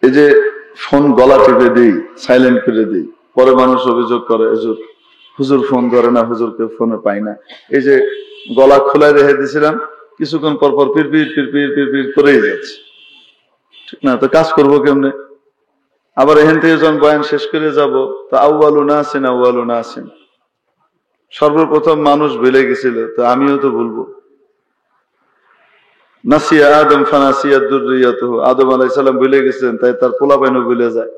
এই যে ফোন গলা টিপে দিই, সাইলেন্ট করে দিই, পরে মানুষ অভিযোগ করে হুজুর ফোন ধরে না, হুজুরকে ফোনে পাই না। এই যে গলা খোলা রেখে দিয়েছিলাম, কিছুক্ষণ পর পর পিরপির পিরপির পিরপির করেই যাচ্ছে, ঠিক না? তো কাজ করবো কেমনে? আবার এখান থেকে যখন বয়ান শেষ করে যাব, তো আউয়ালু নাসিন, সর্বপ্রথম মানুষ ভুলে গেছিল, তো আমিও তো ভুলবো। নাসিয়া আদম ফানাসিয়া দুররিয়াতুহু, আদম আলাইহিস সালাম ভুলে গেছেন, তাই তার পোলাপাইনও ভুলে যায়।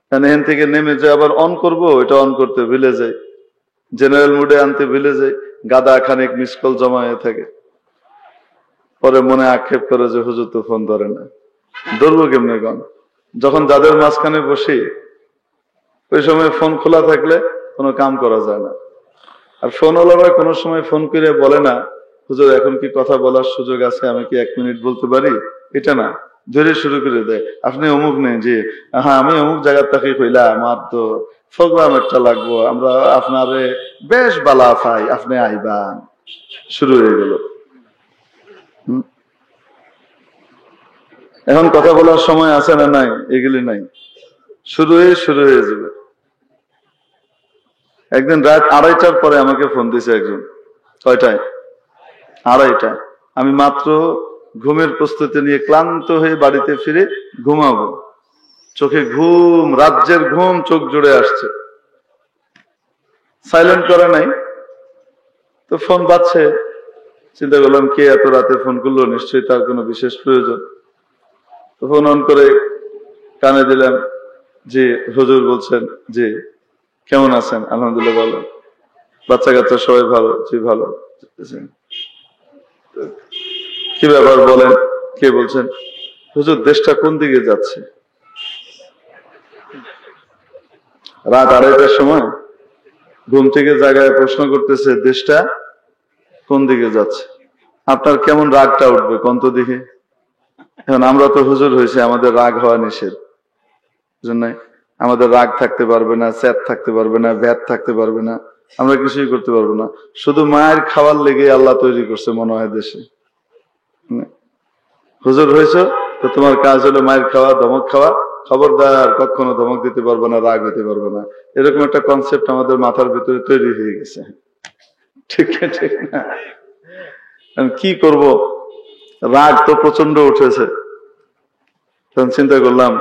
কারণ এখান থেকে নেমে যে আবার অন করব, এটা অন করতে ভুলে যাই, জেনারেল মুডে আনতে ভুলে যাই, গাদা খানিক মিস কল জমা হয়ে থাকে। পরে মনে আক্ষেপ করে যে হুজুর তো ফোন ধরে না, ধরবো কেমনে গন? যখন যাদের মাঝখানে বসি, ওই সময় ফোন খোলা থাকলে কোনো কাম করা যায় না। আর ফোন ওলারা কোনো সময় ফোন করে বলে না, হুজুর এখন কি কথা বলার সুযোগ আছে, আমি কি 1 মিনিট বলতে পারি? এটা না, ধরে শুরু করে দেয়, আপনি অমুক নেই যে, হ্যাঁ আমি অমুক জায়গার থেকে কইলা, আমার তো প্রোগ্রাম একটা লাগবো, আমরা আপনারে বেশ বালা পাই, আপনি আইবান। শুরু হয়ে গেল। এখন কথা বলার সময় আছে না নাই? এগুলি নাই, শুরু হয়ে যাবে। একদিন রাত 2:30টার পরে আমাকে ফোন দিয়েছে একজন। কয়টায়? 2:30টায়। আমি মাত্র ঘুমের প্রস্তুতি নিয়ে ক্লান্ত হয়ে বাড়িতে ফিরে ঘুমাবো, চোখে ঘুম, রাজ্যের ঘুম চোখ জুড়ে আসছে, সাইলেন্ট করা নাই। তো ফোন বাজছে, চিন্তা করলাম কে এত রাতে ফোন করলো, নিশ্চয়ই তার কোনো বিশেষ প্রয়োজন। তো ফোন অন করে কানে দিলাম, জি হুজুর বলছেন, জি কেমন আছেন? আলহামদুলিল্লাহ ভালো। বাচ্চা কাচ্চা সবাই ভালো? জি ভালো। কি ব্যাপার বলেন, কে বলছেন? হুজুর দেশটা কোন দিকে যাচ্ছে? রাত 2:30টার সময় ঘুম থেকে জায়গায় প্রশ্ন করতেছে, দেশটা কোন দিকে যাচ্ছে? আপনার কেমন রাগটা উঠবে কোন তো দিকে? এখন আমরা তো হুজুর হয়েছে, আমাদের রাগ হওয়া নিষেধ, জন্য আমাদের রাগ থাকতে পারবে না, স্যাদ থাকতে পারবে না, ভ্যাদ থাকতে পারবে না, আমরা কিছুই করতে পারবো না। শুধু মায়ের খাওয়ার লেগে আল্লাহ তৈরি করছে মনে হয় দেশে। হুজুর হয়েছ তো তোমার কাজ হলো মায়ের খাওয়া, ধমক খাওয়া, খবরদার কখনো ধমক দিতে পারবে না, রাগ হইতে পারবে না, এরকম একটা কনসেপ্ট আমাদের মাথার ভিতরে তৈরি হয়ে গেছে। ঠিক না? কি করব, রাগ তো প্রচন্ড উঠেছে। তখন চিন্তা করলাম,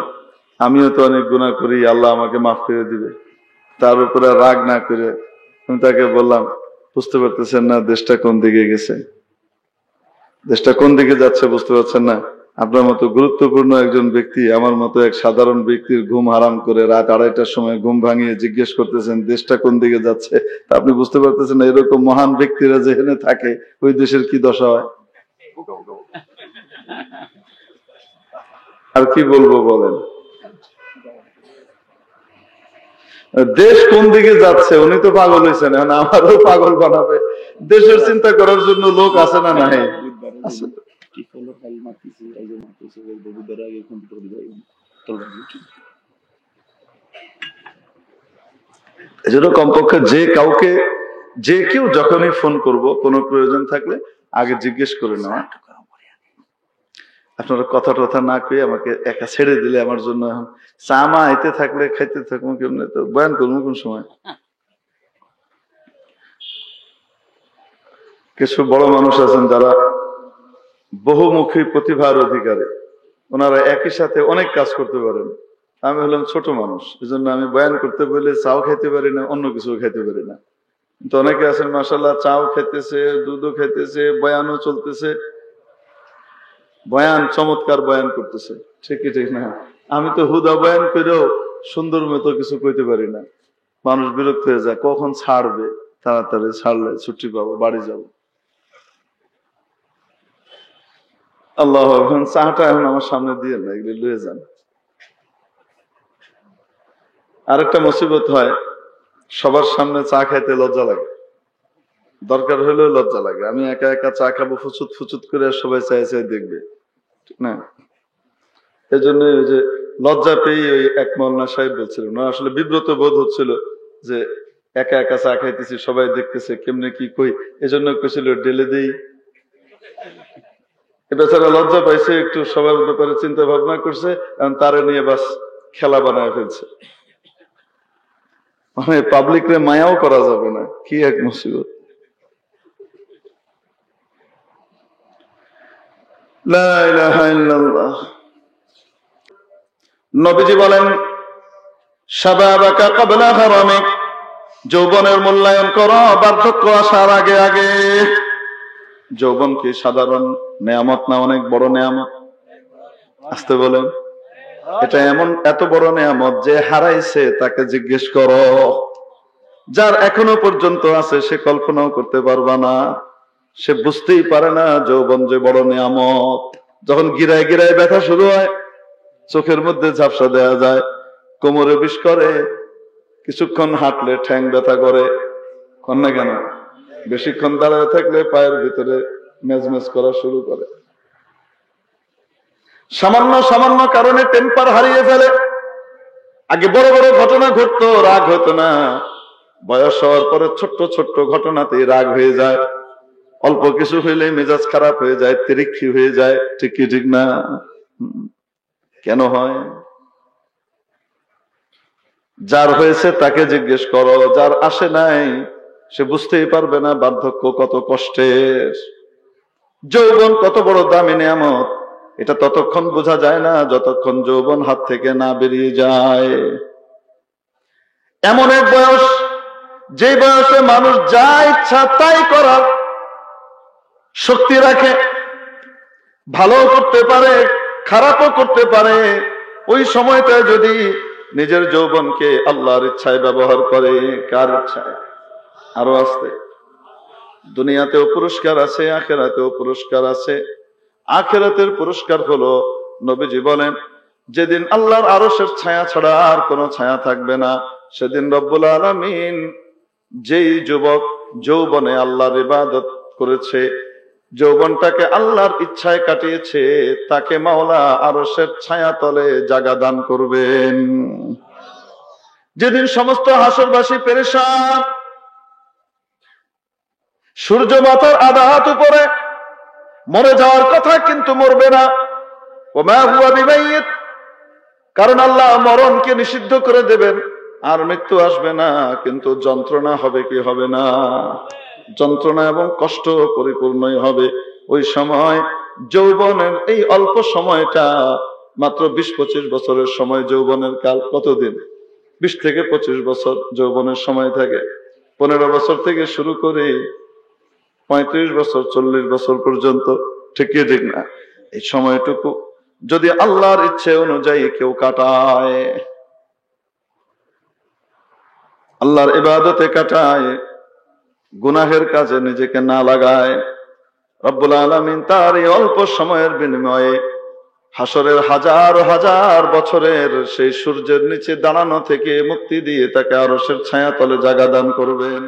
আমিও তো অনেক গুনাহ করি, আল্লাহ আমাকে মাফ করে দিবে। তার উপরে রাগ না করে আমি তাকে বললাম, বুঝতে পারতেছেন না দেশটা কোন দিকে গেছে? দেশটা কোন দিকে যাচ্ছে বুঝতে পারছেন না? আপনার মতো গুরুত্বপূর্ণ একজন ব্যক্তি আমার মতো এক সাধারণ ব্যক্তির ঘুম হারাম করে রাত 2:30টার সময় ঘুম ভাঙিয়ে জিজ্ঞেস করতেছেন দেশটা কোন দিকে যাচ্ছে। তা আপনি বুঝতে পারতেছেন না এরকম মহান ব্যক্তিরা যেখানে থাকে ওই দেশের কি দশা হয়? আর কি বলবো বলেন? দেশ কোন দিকে যাচ্ছে, উনি তো পাগল হয়েছেন, এখন আমারও পাগল বানাবে। দেশের চিন্তা করার জন্য লোক আছে না নাই? এজন্য কমপক্ষে যে কেউ যখনই ফোন করব, কোনো প্রয়োজন থাকলে আগে জিজ্ঞেস করে নেওয়া। আপনারা কথা টথা না কয়ে আমাকে একা ছেড়ে দিলে আমার জন্য এখন চামা আইতে থাকলে খাইতে থাকবো কেমনে, তো বয়ান করবো কোন সময়? কিছু বড় মানুষ আছেন যারা বহুমুখী প্রতিভার অধিকারী, ওনারা একই সাথে অনেক কাজ করতে পারেন। আমি হলাম ছোট মানুষ, এই জন্য আমি বয়ান করতে বললে চাও খাইতে পারি না, অন্য কিছু খাইতে পারি না। কিন্তু অনেকে আছেন মাশাআল্লাহ, চাও খাইতেছে, দুধও খাইতেছে, বয়ানও চলতেছে, বয়ান চমৎকার বয়ান করতেছে। ঠিকই ঠিক না? আমি তো হুদা বয়ান করেও সুন্দর মতো কিছু কইতে পারি না। মানুষ বিরক্ত হয়ে যায়, কখন ছাড়বে, তাড়াতাড়ি ছাড়লে ছুটি পাবো, বাড়ি যাবো। আল্লাহ, এখন চাটা এখন আমার সামনে দিয়ে না, এগুলি লয়ে যান। আরেকটা মুসিবত হয়, সবার সামনে চা খাইতে লজ্জা লাগে, দরকার হলেও লজ্জা লাগে। আমি একা একা চা খাবো ফুচুত ফুচুত করে, সবাই চাই চাই দেখবে, ঠিক না? এই জন্য ওই যে লজ্জা পেয়ে ওই এক মৌলানা সাহেব বলছিলেন, না আসলে বিব্রত বোধ হচ্ছিল যে একা একা চা খাইতেছি, সবাই দেখতেছে কেমনে কি কই, এজন্য কইছিল ঢেলে দেই। এ বেচারা লজ্জা পাইছে, একটু সবার ব্যাপারে চিন্তা ভাবনা করছে, এবং তারে নিয়ে বাস খেলা বানায় ফেলছে। মানে পাবলিক রে মায়াও করা যাবে না, কি এক মুসিবত। লা ইলাহা ইল্লাল্লাহ। নবীজি বলেন, শাবাবাকা ক্বাবলা হারামিক, যৌবনের মূল্যায়ন করো বার্ধক্য আসার আগে আগে। যৌবন কি সাধারণ নেয়ামত না, অনেক বড় নেয়ামত? আসতে বলেন, এটা এমন এত বড় নেয়ামত যে হারাইছে তাকে জিজ্ঞেস করো। যার এখনো পর্যন্ত আছে সে কল্পনাও করতে পারবা না, সে বুঝতেই পারে না যৌবন যে বড় নেয়ামত। যখন গিরায় গিরায় ব্যথা শুরু হয়, চোখের মধ্যে ঝাপসা দেয়া যায়, কোমরে বিষ করে, কিছুক্ষণ হাঁটলে ঠ্যাং ব্যথা করে, কন্যা কেন, বেশিক্ষণ দাঁড়ায় থাকলে পায়ের ভিতরে মেজমেজ করা শুরু করে, সামান্য সামান্য কারণে টেম্পার হারিয়ে ফেলে। আগে বড় বড় ঘটনা ঘটতো, রাগ হতো না, বয়স হওয়ার পরে ছোট্ট ছোট্ট ঘটনাতেই রাগ হয়ে যায়, অল্প কিছু হইলে মেজাজ খারাপ হয়ে যায়, তিরিক্ষি হয়ে যায়। ঠিক কি ঠিক না? কেন হয়? যার হয়েছে তাকে জিজ্ঞেস করো, যার আসে নাই সে বুঝতেই পারবে না বার্ধক্য কত কষ্টের। যৌবন কত বড় দামি নিয়ামত, এটা ততক্ষণ বোঝা যায় না যতক্ষণ যৌবন হাত থেকে না বেরিয়ে যায়। এমন এক বয়স, যে বয়সে মানুষ যা ইচ্ছা তাই করার শক্তি রাখে, ভালো করতে পারে, খারাপও করতে পারে। ওই সময়টা যদি নিজের যৌবনকে আল্লাহর ইচ্ছায় ব্যবহার করে, কার ইচ্ছায়? আরো আসতে, দুনিয়াতেও পুরস্কার আছে, আখিরাতেও পুরস্কার আছে। আখিরাতের পুরস্কার হলো, নবীজি বলেন, যেদিন আল্লাহর আরশের ছায়া ছাড়া আর কোনো ছায়া থাকবে না, সেদিন রব্বুল আলামিন যেই যুবক যৌবনে আল্লাহর ইবাদত করেছে, যৌবনটাকে আল্লাহর ইচ্ছায় কাটিয়েছে, তাকে মাওলা আরশের ছায়া তলে জায়গা দান করবেন। যেদিন সমস্ত হাসরবাসী পেরেশান, সূর্য মাথার আধা হাত উপরে, মরে যাওয়ার কথা কিন্তু মরবে না, ওমা হুয়া বিমাইয়িত, কারণ আল্লাহ মরণকে নিষিদ্ধ করে দেবেন, আর মৃত্যু আসবে না, কিন্তু যন্ত্রণা হবে কি হবে না? যন্ত্রণা এবং কষ্ট পরিপূর্ণই হবে। ওই সময় যৌবনের এই অল্প সময়টা, মাত্র 20-25 বছরের সময়, যৌবনের কাল কতদিন? 20 থেকে 25 বছর যৌবনের সময় থাকে। 15 বছর থেকে শুরু করে 35 বছর 40 বছর পর্যন্ত। ঠিক কি ঠিক না? এই সময়টুকু যদি আল্লাহর ইচ্ছে অনুযায়ী কেউ কাটায়, আল্লাহর ইবাদতে কাটায়, গুনাহের কাজে নিজেকে না লাগায়, রব্বুল আলামিন তার এই অল্প সময়ের বিনিময়ে হাসরের হাজার হাজার বছরের সেই সূর্যের নিচে দাঁড়ানো থেকে মুক্তি দিয়ে তাকে আরশের ছায়া তলে জায়গা দান করবেন।